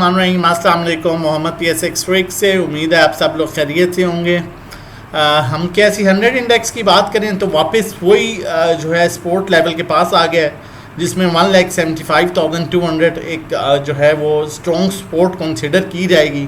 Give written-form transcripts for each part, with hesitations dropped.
अस्सलाम वालेकुम। मोहम्मद पीएस एक्सट्रिक से उम्मीद है आप सब लोग खैरियत से होंगे। हम कैसी 100 इंडेक्स की बात करें तो वापस वही जो है सपोर्ट लेवल के पास आ गया है, जिसमें 1,75,200 एक जो है वो स्ट्रॉन्ग सपोर्ट कंसिडर की जाएगी।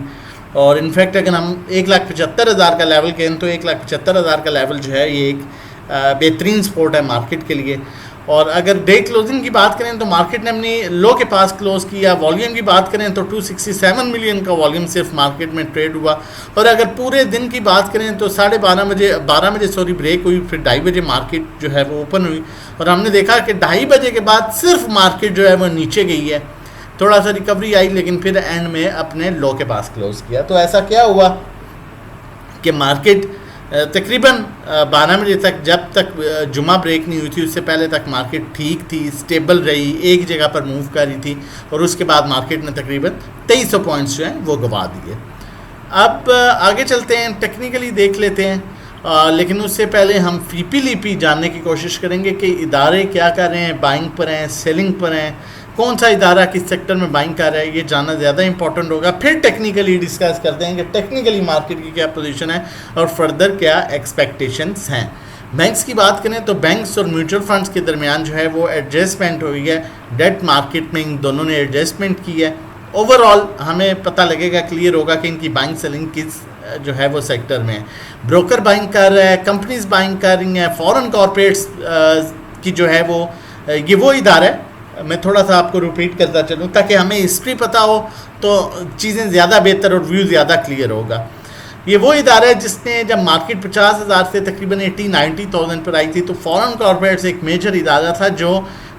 और इनफैक्ट अगर हम 1,75,000 का लेवल कहें तो 1,75,000 का लेवल जो है ये एक बेहतरीन सपोर्ट है मार्केट के लिए। और अगर डे क्लोजिंग की बात करें तो मार्केट ने अपनी लो के पास क्लोज किया। वॉल्यूम की बात करें तो 267 मिलियन का वॉल्यूम सिर्फ मार्केट में ट्रेड हुआ। और अगर पूरे दिन की बात करें तो 12:30 बजे ब्रेक हुई, फिर 2:30 बजे मार्केट जो है वो ओपन हुई और हमने देखा कि 2:30 बजे के बाद सिर्फ मार्केट जो है वो नीचे गई है। थोड़ा सा रिकवरी आई लेकिन फिर एंड में अपने लो के पास क्लोज किया। तो ऐसा क्या हुआ कि मार्केट तकरीबन 12 बजे तक, जब तक जुमा ब्रेक नहीं हुई थी उससे पहले तक मार्केट ठीक थी, स्टेबल रही, एक जगह पर मूव कर रही थी। और उसके बाद मार्केट ने तकरीबन 2300 पॉइंट्स जो हैं वो गंवा दिए। अब आगे चलते हैं, टेक्निकली देख लेते हैं, लेकिन उससे पहले हम फीपी लीपी जानने की कोशिश करेंगे कि इदारे क्या कर रहे हैं, बाइंग पर हैं, सेलिंग पर हैं, कौन सा इदारा किस सेक्टर में बाइंग कर रहा है, ये जानना ज़्यादा इंपॉर्टेंट होगा। फिर टेक्निकली डिस्कस करते हैं कि टेक्निकली मार्केट की क्या पोजीशन है और फर्दर क्या एक्सपेक्टेशंस हैं। बैंक्स की बात करें तो बैंक्स और म्यूचुअल फंड्स के दरमियान जो है वो एडजस्टमेंट हुई है। डेट मार्केट में इन दोनों ने एडजस्टमेंट की है। ओवरऑल हमें पता लगेगा, क्लियर होगा कि इनकी बाइंग सेलिंग किस जो है वो सेक्टर में है। ब्रोकर बाइंग कर रहा है, कंपनीज बाइंग कर रही हैं, फॉरेन कॉरपोरेट्स की जो है वो ये वो इदारा है। मैं थोड़ा सा आपको रिपीट करता चलूँ ताकि हमें हिस्ट्री पता हो तो चीज़ें ज़्यादा बेहतर और व्यू ज़्यादा क्लियर होगा। ये वो इदारा है जिसने जब मार्केट 50,000 से तकरीबन 80-90,000 पर आई थी तो फॉरेन कॉरपोरेट्स एक मेजर इदारा था जो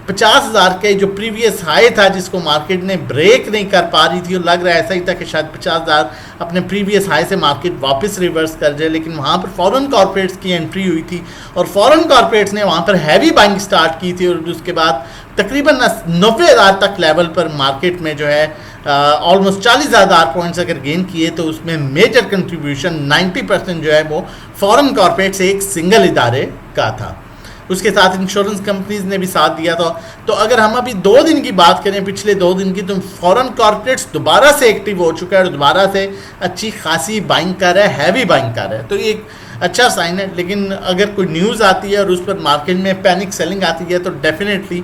50,000 के जो प्रीवियस हाई था जिसको मार्केट ने ब्रेक नहीं कर पा रही थी और लग रहा है ऐसा ही था कि शायद 50,000 अपने प्रीवियस हाई से मार्केट वापस रिवर्स कर जाए। लेकिन वहाँ पर फॉरेन कॉरपोरेट्स की एंट्री हुई थी और फॉरेन कॉरपोरेट्स ने वहाँ पर हैवी बाइंग स्टार्ट की थी और उसके बाद तकरीबन 90,000 तक लेवल पर मार्केट में जो है ऑलमोस्ट 40,000 पॉइंट्स अगर गेन किए तो उसमें मेजर कंट्रीब्यूशन 90% जो है वो फॉरेन कॉरपोरेट से एक सिंगल इदारे का था। उसके साथ इंश्योरेंस कंपनीज ने भी साथ दिया था। तो अगर हम अभी 2 दिन की बात करें, पिछले 2 दिन की, तो फॉरेन कॉरपोरेट्स दोबारा से एक्टिव हो चुका है और दोबारा से अच्छी खासी बाइंग कर रहा है, हैवी बाइंग कर रहा है। तो ये एक अच्छा साइन है। लेकिन अगर कोई न्यूज़ आती है और उस पर मार्केट में पैनिक सेलिंग आती है तो डेफिनेटली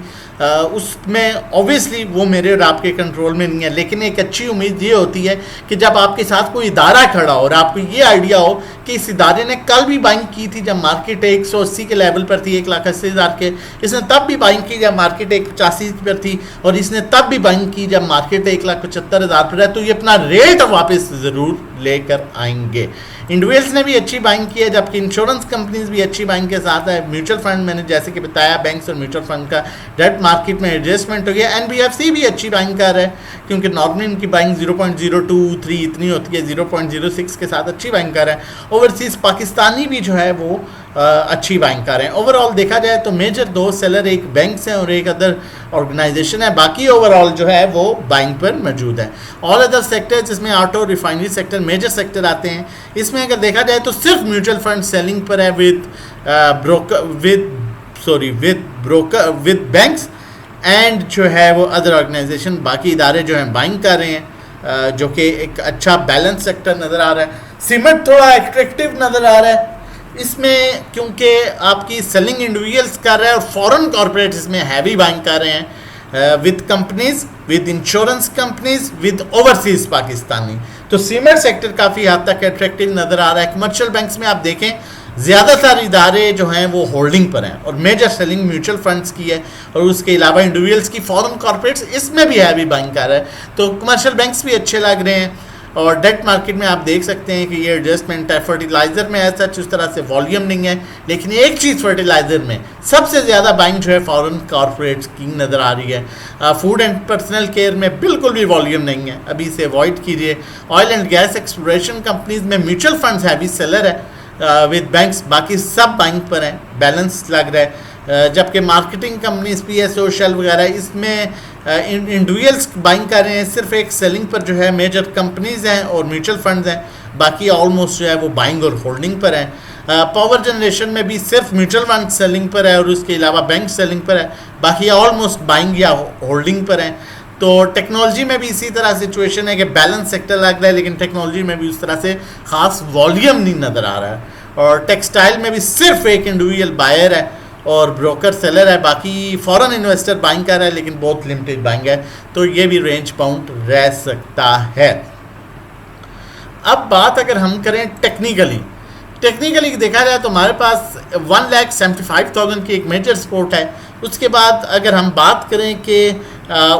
उसमें ऑब्वियसली वो मेरे और आपके कंट्रोल में नहीं है। लेकिन एक अच्छी उम्मीद ये होती है कि जब आपके साथ कोई इदारा खड़ा हो और आपको ये आइडिया हो कि इस इदारे ने कल भी बाइंग की थी जब मार्केट 180 के लेवल पर थी, 1,80,000 के, इसने तब भी बाइंग की जब मार्केट 185 पर थी और इसने तब भी बाइंग की जब मार्केट 1,75,000 पर है, तो ये अपना रेट वापस ज़रूर लेकर आएंगे। इंडिविजुअल्स ने भी अच्छी बाइंग की है जबकि इंश्योरेंस कंपनीज भी अच्छी बाइंग के साथ है। म्यूचुअल फंड मैंने जैसे कि बताया, बैंक्स और म्यूचुअल फंड का डेट मार्केट में एडजस्टमेंट हो गया। एनबीएफसी भी अच्छी बाइंग कर रहा है क्योंकि नॉर्मली इनकी बाइंग 0.023 इतनी होती है, 0.06 के साथ अच्छी बाइंग कर रहा है। ओवरसीज पाकिस्तानी भी जो है वो अच्छी बाइंग कर रहे हैं। ओवरऑल देखा जाए तो मेजर 2 सेलर एक बैंक्स हैं और एक अदर ऑर्गेनाइजेशन है, बाकी ओवरऑल जो है वो बाइंग पर मौजूद है। ऑल अदर सेक्टर्स जिसमें auto, refinery sector major sector आते हैं, इसमें अगर देखा जाए तो सिर्फ म्यूचुअल फंड सेलिंग पर है विद बैंक्स एंड जो है वो अदर ऑर्गेनाइजेशन, बाकी इदारे जो हैं बाइंग कर रहे हैं, जो कि एक अच्छा बैलेंस सेक्टर नज़र आ रहा है। सीमेंट थोड़ा एट्रैक्टिव नज़र आ रहा है इसमें क्योंकि आपकी सेलिंग इंडिविजुअल्स कर रहा है और फॉरेन कॉरपोरेट्स इसमें हैवी बाइंग कर रहे हैं with companies, with insurance companies, with overseas Pakistani. तो सीमेंट सेक्टर काफ़ी हद तक एट्रैक्टिव नज़र आ रहा है। कमर्शियल बैंक्स में आप देखें ज़्यादातर इदारे जो हैं वो होल्डिंग पर हैं और मेजर सेलिंग म्यूचुअल फंड्स की है और उसके अलावा इंडिविजुअल्स की, फॉरेन कॉरपोरेट्स इसमें भी हैवी बाइंग कर रहा है। तो कमर्शियल बैंक्स भी अच्छे लग रहे हैं। और डेट मार्केट में आप देख सकते हैं कि ये एडजस्टमेंट है। फर्टिलाइज़र में ऐसा उस तरह से वॉल्यूम नहीं है, लेकिन एक चीज़ फर्टिलाइज़र में सबसे ज़्यादा बाइंग जो है फॉरेन कॉरपोरेट्स की नज़र आ रही है। फूड एंड पर्सनल केयर में बिल्कुल भी वॉल्यूम नहीं है, अभी इसे अवॉइड कीजिए। Oil and gas exploration companies में म्यूचुअल फंड्स हैवी सेलर है विद बैंक्स, बाकी सब बाइंग पर हैं, बैलेंस लग रहा है। जबकि मार्केटिंग कंपनीज पीएसओ, शेल वगैरह इसमें इंडिविजुअल्स बाइंग कर रहे हैं। सिर्फ एक सेलिंग पर जो है मेजर कंपनीज हैं और म्यूचुअल फंड्स हैं, बाकी ऑलमोस्ट जो है वो बाइंग और होल्डिंग पर हैं। पावर जनरेशन में भी सिर्फ म्यूचुअल फंड सेलिंग पर है और उसके अलावा बैंक सेलिंग पर है, बाकी ऑलमोस्ट बाइंग या होल्डिंग पर हैं। तो टेक्नोलॉजी में भी इसी तरह सिचुएशन है कि बैलेंस सेक्टर लग रहा है, लेकिन टेक्नोलॉजी में भी उस तरह से खास वॉल्यूम नहीं नज़र आ रहा है। और टेक्सटाइल में भी सिर्फ एक इंडिविजुअल बायर है और ब्रोकर सेलर है, बाकी फॉरेन इन्वेस्टर बाइंग कर रहा है, लेकिन बहुत लिमिटेड बाइंग है, तो ये भी रेंज बाउंड रह सकता है। अब बात अगर हम करें टेक्निकली देखा जाए तो हमारे पास 1,75,000 की एक मेजर सपोर्ट है। उसके बाद अगर हम बात करें कि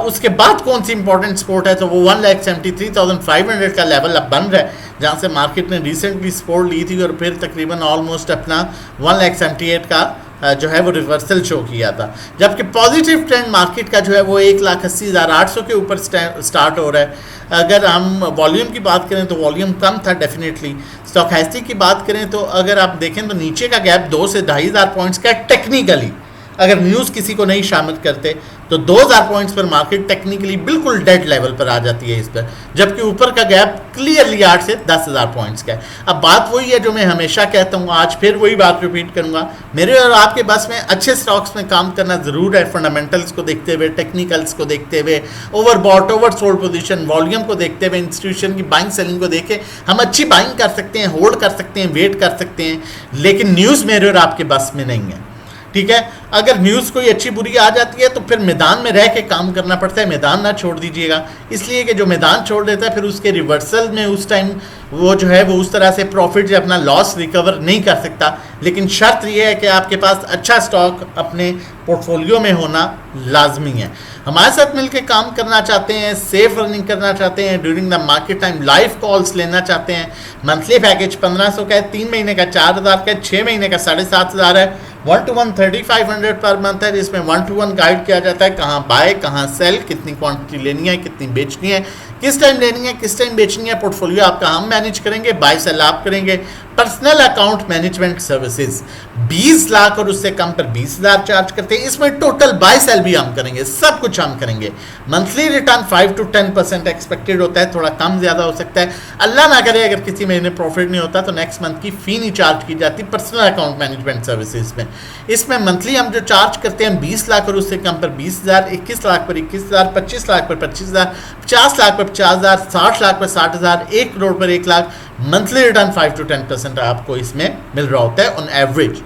उसके बाद कौन सी इंपॉर्टेंट सपोर्ट है, तो वो 1,73,500 का लेवल अब बन रहा है, जहाँ से मार्केट ने रिसेंटली सपोर्ट ली थी और फिर तकरीबन ऑलमोस्ट अपना 1,78,000 का जो है वो रिवर्सल शो किया था। जबकि पॉजिटिव ट्रेंड मार्केट का जो है वो 1,80,800 के ऊपर स्टार्ट हो रहा है। अगर हम वॉल्यूम की बात करें तो वॉल्यूम कम था डेफिनेटली। स्टॉकेस्टिक की बात करें तो अगर आप देखें तो नीचे का गैप 2 से 2,500 पॉइंट्स का टेक्निकली, अगर न्यूज़ किसी को नहीं शामिल करते तो 2,000 पॉइंट्स पर मार्केट टेक्निकली बिल्कुल डेड लेवल पर आ जाती है इस पर, जबकि ऊपर का गैप क्लियरली 8 से 10,000 पॉइंट्स का है। अब बात वही है जो मैं हमेशा कहता हूँ, आज फिर वही बात रिपीट करूँगा, मेरे और आपके बस में अच्छे स्टॉक्स में काम करना ज़रूर है, फंडामेंटल्स को देखते हुए, टेक्निकल्स को देखते हुए, overbought over sold position, volume को देखते हुए, इंस्टीट्यूशन की बाइंग सेलिंग को देखे हम अच्छी बाइंग कर सकते हैं, होल्ड कर सकते हैं, वेट कर सकते हैं, लेकिन न्यूज़ मेरे और आपके बस में नहीं है। ठीक है, अगर न्यूज़ कोई अच्छी बुरी आ जाती है तो फिर मैदान में रह के काम करना पड़ता है, मैदान ना छोड़ दीजिएगा, इसलिए कि जो मैदान छोड़ देता है फिर उसके रिवर्सल में उस टाइम वो जो है वो उस तरह से प्रॉफिट या अपना लॉस रिकवर नहीं कर सकता। लेकिन शर्त यह है कि आपके पास अच्छा स्टॉक अपने पोर्टफोलियो में होना लाजमी है। हमारे साथ मिलकर काम करना चाहते हैं, सेफ रनिंग करना चाहते हैं, during the market time live calls लेना चाहते हैं, मंथली पैकेज 1,500 का है, 3 महीने का 4,000 का है, 6 महीने का 7,500 है, 1-to-1 3,500 पर मंथ है, जिसमें 1-to-1 गाइड किया जाता है, कहाँ बाय कहाँ सेल, कितनी क्वांटिटी लेनी है, कितनी बेचनी है, किस टाइम लेनी है, किस टाइम बेचनी है, पोर्टफोलियो आपका हम मैनेज करेंगे, बाय सेल आप करेंगे, personal account management services 20 lakh और उससे कम पर 20,000 चार्ज करते हैं, इसमें टोटल बाय सेल भी हम करेंगे, सब कुछ हम करेंगे। मंथली रिटर्न 5 to 10% एक्सपेक्टेड होता है, थोड़ा कम ज़्यादा हो सकता है, अल्लाह ना करे अगर किसी महीने प्रॉफिट नहीं होता तो नेक्स्ट मंथ की फ़ी नहीं चार्ज की जाती पर्सनल अकाउंट मैनेजमेंट सर्विसेज में। इसमें मंथली हम जो चार्ज करते हैं 20 लाख और उससे कम पर 20,000, 21 लाख पर 21,000, 25 लाख पर 25,000, 50 लाख पर 50,000, 60 लाख पर 60,000, 1 करोड़ पर 1 लाख, मंथली रिटर्न 5 to 10% आपको इसमें मिल रहा होता है ऑन एवरेज।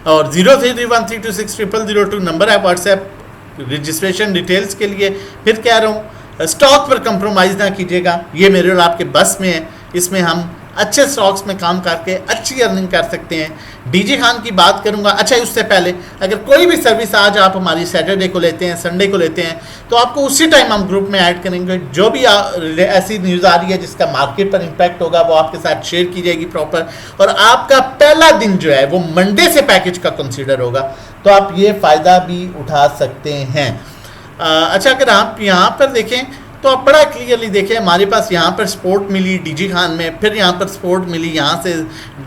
और 0331326002 नंबर है व्हाट्सएप रजिस्ट्रेशन डिटेल्स के लिए। फिर कह रहा हूँ स्टॉक पर कंप्रोमाइज़ ना कीजिएगा, ये मेरे और आपके बस में है, इसमें हम अच्छे स्टॉक्स में काम करके अच्छी अर्निंग कर सकते हैं। डीजी खान की बात करूंगा। अच्छा, उससे पहले अगर कोई भी सर्विस आज आप हमारी सैटरडे को लेते हैं, संडे को लेते हैं, तो आपको उसी टाइम हम ग्रुप में ऐड करेंगे। जो भी ऐसी न्यूज़ आ रही है जिसका मार्केट पर इम्पैक्ट होगा वो आपके साथ शेयर की जाएगी प्रॉपर, और आपका पहला दिन जो है वो मंडे से पैकेज का कंसिडर होगा, तो आप ये फ़ायदा भी उठा सकते हैं। अच्छा, अगर आप यहाँ पर देखें तो आप बड़ा क्लियरली देखें, हमारे पास यहाँ पर सपोर्ट मिली डीजी खान में, फिर यहाँ पर सपोर्ट मिली, यहाँ से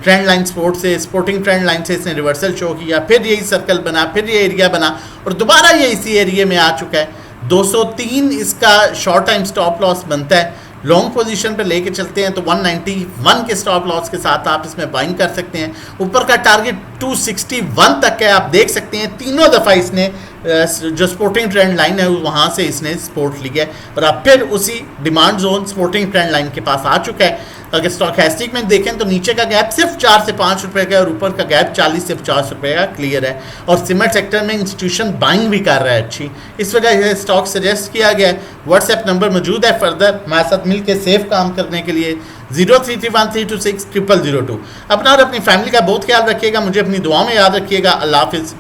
ट्रेंड लाइन सपोर्ट से, स्पोर्टिंग ट्रेंड लाइन से इसने रिवर्सल शो किया, फिर यही सर्कल बना, फिर ये एरिया बना और दोबारा ये इसी एरिया में आ चुका है। 203 इसका शॉर्ट टाइम स्टॉप लॉस बनता है। लॉन्ग पोजीशन पे लेके चलते हैं तो 191 के स्टॉप लॉस के साथ आप इसमें बाइंग कर सकते हैं। ऊपर का टारगेट 261 तक है, आप देख सकते हैं तीनों दफ़ा इसने जो स्पोर्टिंग ट्रेंड लाइन है वहाँ से इसने सपोर्ट लिया है और अब फिर उसी demand zone sporting trend line के पास आ चुका है। अगर स्टॉकेस्टिक में देखें तो नीचे का गैप सिर्फ 4 से 5 रुपए का और ऊपर का गैप 40 से 50 रुपए का क्लियर है, और सीमेंट सेक्टर में इंस्टीट्यूशन बाइंग भी कर रहा है अच्छी, इस वजह से स्टॉक सजेस्ट किया गया है। व्हाट्सएप नंबर मौजूद है फर्दर हमारे साथ मिल के सेफ काम करने के लिए 0331326002। अपना और अपनी फैमिली का बहुत ख्याल रखिएगा, मुझे अपनी दुआ में याद रखिएगा। अल्लाह हाफिज़।